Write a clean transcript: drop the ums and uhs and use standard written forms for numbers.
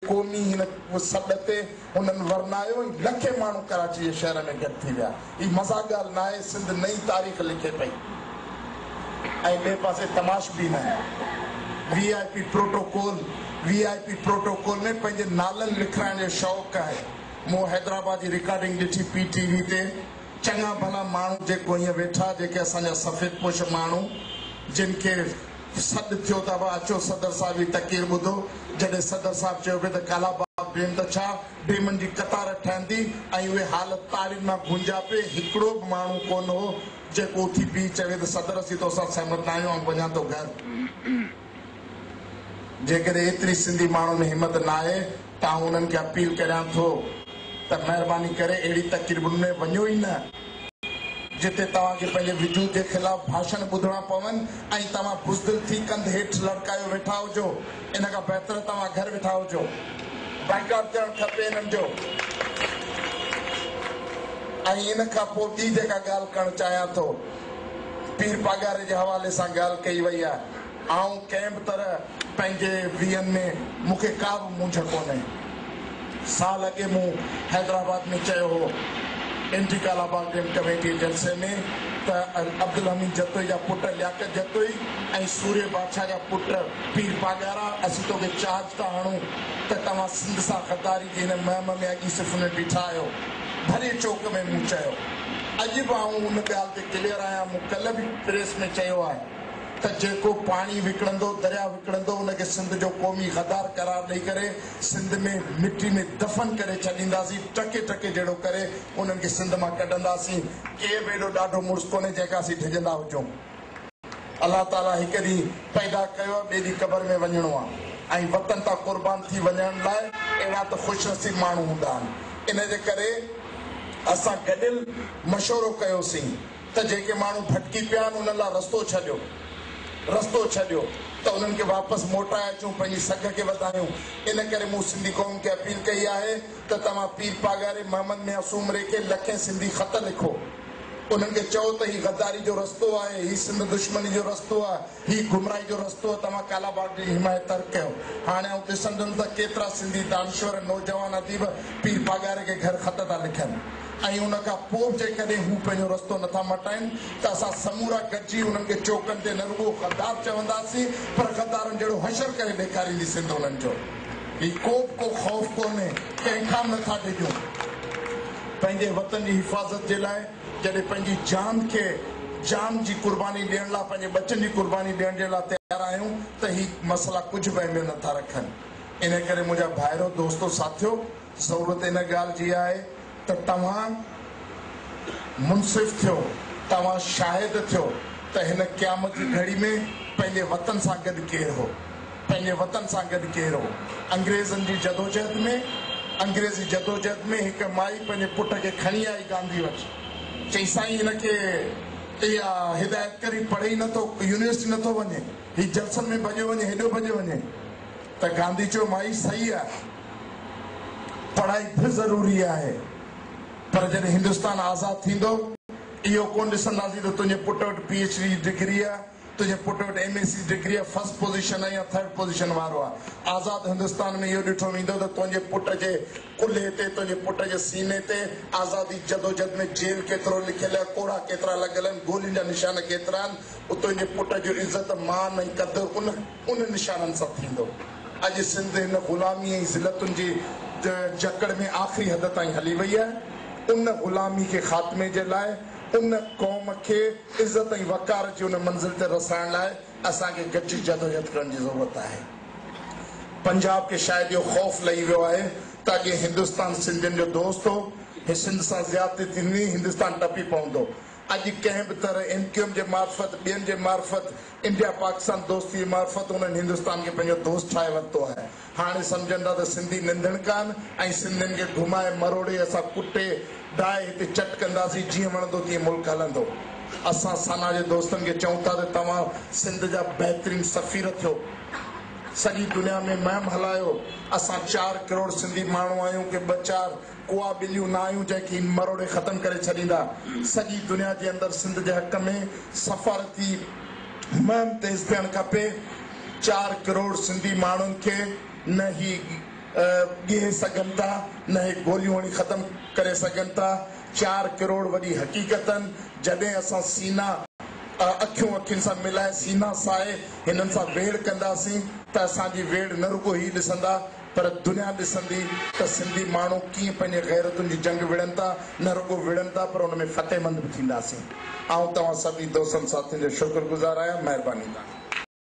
कोमी हिन सॾ ते हुननि वरनायो लखे माण्हू कराची जे शहर में गॾु थी विया। ही मज़ाक ॻाल्हि न आहे। सिंध नई तारीख़ लिखे पई ऐं ॿिए पासे तमाशबीन VIP प्रोटोकॉल में पंहिंजे नालनि लिखाइण जो शौक़ु आहे। मूं हैदराबाद जी रिकॉर्डिंग ॾिठी PTV ते। चङा भला माण्हू जेको हीअं वेठा जेके असांजा सफ़ेद पोश माण्हू जिन खे सॾु थियो त अचो सदर साहिब जी तकीर ॿुधो। जॾहिं सदर साहिब चयो पिए त कालाबाग डेम त छा डेमनि जी कतार ठहंदी ऐं उहे हालत तारीख़ मां गुंजा पिए। हिकिड़ो बि माण्हू कोन हो जेको उथी बीह चवे त सदर असीं तोसां सहमत न आहियूं ऐं वञा थो घर। जेकॾहिं एतिरी सिंधी माण्हू में हिमत न आहे त उन्हनि खे अपील करियां थो त महिरबानी करे अहिड़ी तक़रीबुनि में वञो ई न जिते तव्हांखे पंहिंजे वजूद जे ख़िलाफ़ भाषण ॿुधणा पवनि ऐं तव्हां बुज़दिल थी कंध हेठि लड़कायो वेठा हुजो। इन खां बहितर तव्हां घर वेठा हुजो। बाइकाट थियणु खपे हिननि जो। ऐं इन खां पोइ ॿी जेका ॻाल्हि करणु चाहियां थो, पीर पागारे जे हवाले सां ॻाल्हि कई वई आहे। ऐं कंहिं बि तरह पंहिंजे वीहनि में मूंखे का बि मुंझ कोन्हे। साल अॻे मूं हैदराबाद में चयो हो एंटी कालाबाग डेम कमेटी जलसे में त अब्दुल हमीद जतोई जा पुट लियाकत जतोई ऐं सूर्य बादशाह जा पुट पीर पागारा असीं तोखे चार्ज था हणूं त तव्हां सिंध सां गद्दारी जी हिन मुहिम में अॻी सिर्फ़ु न बीठा आहियो। भरे चौक में मूं चयो। अॼु बि आऊं उन ॻाल्हि ते क्लियर आहियां। मूं कल्ह बि प्रेस में चयो आहे त जेको पाणी विकिणंदो दरिया विकिणंदो उनखे सिंध जो क़ौमी गद्दार करार ॾेई करे सिंध में मिट्टी में दफ़न करे छॾींदासीं। टके टके जहिड़ो करे उन्हनि खे सिंध मां कढंदासीं। केर बि एॾो ॾाढो मुड़ुसु कोन्हे जंहिंखां असीं डिॼंदा हुजूं। अलाह ताला हिकु ॾींहुं पैदा कयो ॿिए ॾींहुं क़बर में वञिणो आहे ऐं वतन तां क़ुर्बान थी वञण लाइ अहिड़ा त ख़ुशनसीब माण्हू हूंदा आहिनि। इन जे करे असां गॾियल मशवरो कयोसीं त जेके माण्हू भटकी पिया आहिनि उन्हनि लाइ रस्तो छॾियो त उन्हनि खे वापसि मोटाए अचूं पंहिंजी सघ खे वधायूं। इन करे मूं सिंधी क़ौम खे अपील कई आहे त तव्हां पीर पागारे मोहम्मद मियां रे खे लखे सिंधी ख़त लिखो। उन्हनि खे चओ त हीउ गद्दारी जो रस्तो आहे, हीउ सिंध दुश्मनी जो रस्तो आहे, हीउ गुमराही जो रस्तो आहे। तव्हां कालाबाग जी हिमायत कयो। हाणे आउं ॾिसंदुमि त केतिरा सिंधी दानश्वर नौजवान अदीब पीर पागारे खे घर ख़त था लिखनि ऐं उन खां पोइ जेकॾहिं हू पंहिंजो रस्तो नथा मटाइनि त असां समूरा गॾिजी उन्हनि खे चौकनि ते न रुॻो गद्दार चवंदासीं पर गद्दारनि जहिड़ो हशर करे ॾेखारींदी सिंध उन्हनि जो। हीउ को ख़ौफ़ कोन्हे, कंहिंखां नथा डिॼूं। पंहिंजे वतन जी हिफ़ाज़त जे लाइ जॾहिं पंहिंजी जान जी कुर्बानी ॾियण लाइ पंहिंजे बचनि जी कुर्बानी ॾियण जे लाइ तयारु आहियूं त हीउ मसइला कुझु बि अहमियत नथा रखनि। इन करे मुंहिंजा भाइरो दोस्तो साथियो, ज़रूरत इन ॻाल्हि जी आहे त तव्हां मुनसिफ़ थियो, तव्हां शाहिद थियो त हिन क़यामत जी घड़ी में पंहिंजे वतन सां गॾु केरु हो, पंहिंजे वतन सां गॾु केरु हो। अंग्रेज़नि जी अंग्रेज़ी जदोजहद में हिकु माई पंहिंजे पुट खे खणी आई गांधी वटि। चई साईं हिनखे इहा हिदायत करी पढ़े ई नथो, यूनिवर्सिटी नथो वञे, हीउ जलसनि में भॼियो वञे, हेॾो भॼियो वञे। त गांधी चयो माई सही आहे, पढ़ाई बि ज़रूरी आहे, पर जॾहिं हिंदुस्तान आज़ाद थींदो इहो कोन ॾिसंदासीं त तुंहिंजे पुट वटि PhD डिग्री आहे, तुंहिंजे पुट वटि MSc डिग्री आहे, फर्स्ट पोज़ीशन आहे या थर्ड पोज़ीशन वारो आहे। आज़ाद हिंदुस्तान में इहो ॾिठो वेंदो त तुंहिंजे पुट जे कुल्हे ते, तुंहिंजे पुट जे सीने ते आज़ादी जदोजहद में जेल केतिरो लिखियल आहे, कोड़ा केतिरा लॻियल आहिनि, गोलियुनि जा निशान केतिरा आहिनि। तुंहिंजे पुट जो इज़त मान ऐं क़दुरु उन निशाननि सां थींदो। अॼु सिंध हिन ग़ुलामी ऐं ज़िलतुनि जी जकड़ में आख़िरी हद ताईं हली वई आहे। उन ग़ुलामी के ख़ात्मे जे लाइ, उन क़ौम खे इज़त ऐं वक़ार जी उन मंज़िल ते रसाइण लाइ असांखे गॾिजी जदोजहद करण जी ज़रूरत आहे। पंजाब खे शायदि इहो ख़ौफ़ लही वियो आहे त अॼु हिंदुस्तान सिंधियुनि जो दोस्त हो, सिंध सां ज़्यादती थींदी, हिंदुस्तान टपी पवंदो। अॼु कंहिं बि तरह MQM जे मार्फत, ॿियनि जे मार्फत, इंडिया पाकिस्तान दोस्ती जे मार्फत उन्हनि हिंदुस्तान खे पंहिंजो दोस्त ठाहे वरितो आहे। हाणे सम्झनि था त सिंधी निंदण कान ऐं सिंधियुनि खे घुमाए मरोड़े असां कुटे डाए हिते चट कंदासीं, जीअं वणंदो तीअं मुल्क हलंदो। असां साना जे दोस्तनि खे चऊं था त तव्हां सिंध जा बहितरीन सफ़ीर थियो, सॼी दुनिया में मुहिम हलायो। असां 4 करोड़ सिंधी माण्हू आहियूं कि 2-4 कुआ ॿिलियूं न आहियूं जंहिंखे मरोड़े ख़तमु करे छॾींदा। सॼी दुनिया जे अंदरि सिंध जे हक़ में सफ़ारती मुहिम तेज़ थियणु खपे। 4 करोड़ सिंधी माण्हुनि खे न ही ॻे सघनि था, न हे गोलियूं हणी ख़तम करे सघनि था। 4 करोड़ वॾी हक़ीक़तनि जॾहिं असां सीना अखियूं अखियुनि सां मिलाए सीना साए हिननि सां वेड़ कंदासीं त असांजी वेड़ न रुगो ही ॾिसंदा पर दुनिया ॾिसंदी त सिंधी माण्हू कीअं पंहिंजे गैरतुनि जी जंग विड़नि था, न रुगो विड़नि था पर हुन में फ़तेहमंद बि थींदासीं। तव्हां सभी दोस्तनि साथियुनि जो शुक्रगुज़ार आहियां। महिरबानी तव्हांजी।